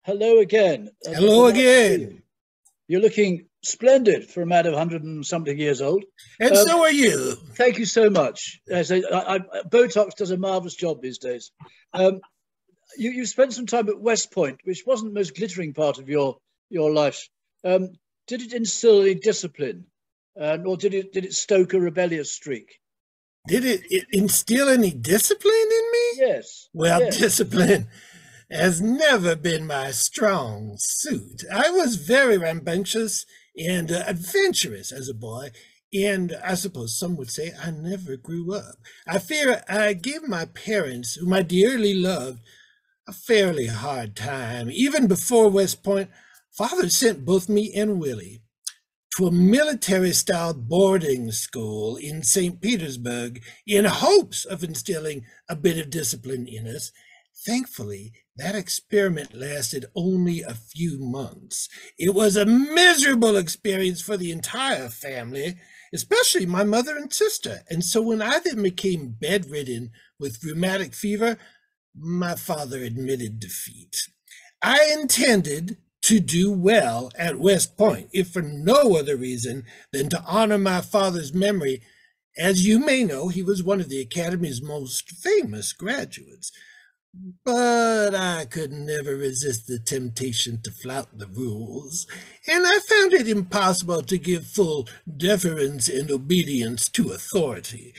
Hello again. Hello again. You're looking splendid for a man of 100 and something years old. And Um, so are you. Thank you so much. Botox does a marvelous job these days. Um, you spent some time at West Point, which wasn't the most glittering part of your life. Um, did it instill any discipline, or did it stoke a rebellious streak? Did it instill any discipline in me? Yes. Well, Yes. discipline has never been my strong suit. I was very rambunctious and adventurous as a boy, and I suppose some would say I never grew up. I fear I gave my parents, whom I dearly loved, a fairly hard time. Even before West Point, Father sent both me and Willie to a military-style boarding school in St. Petersburg in hopes of instilling a bit of discipline in us. Thankfully, that experiment lasted only a few months. It was a miserable experience for the entire family, especially my mother and sister. And so when I then became bedridden with rheumatic fever, my father admitted defeat. I intended to do well at West Point, if for no other reason than to honor my father's memory. As you may know, he was one of the Academy's most famous graduates. But I could never resist the temptation to flout the rules, and I found it impossible to give full deference and obedience to authority.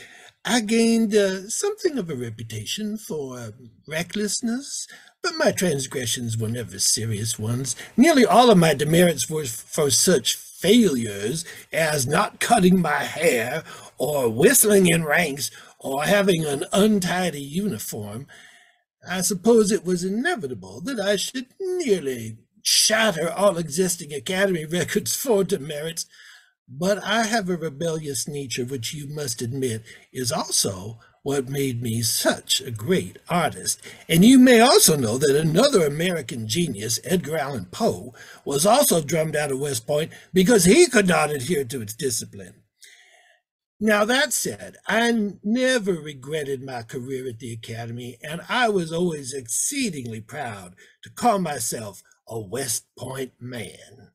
I gained something of a reputation for recklessness, but my transgressions were never serious ones. Nearly all of my demerits were for such failures as not cutting my hair, or whistling in ranks, or having an untidy uniform. I suppose it was inevitable that I should nearly shatter all existing Academy records for demerits, but I have a rebellious nature which you must admit is also what made me such a great artist. And you may also know that another American genius, Edgar Allan Poe, was also drummed out of West Point because he could not adhere to its discipline. Now, that said, I never regretted my career at the Academy, and I was always exceedingly proud to call myself a West Point man.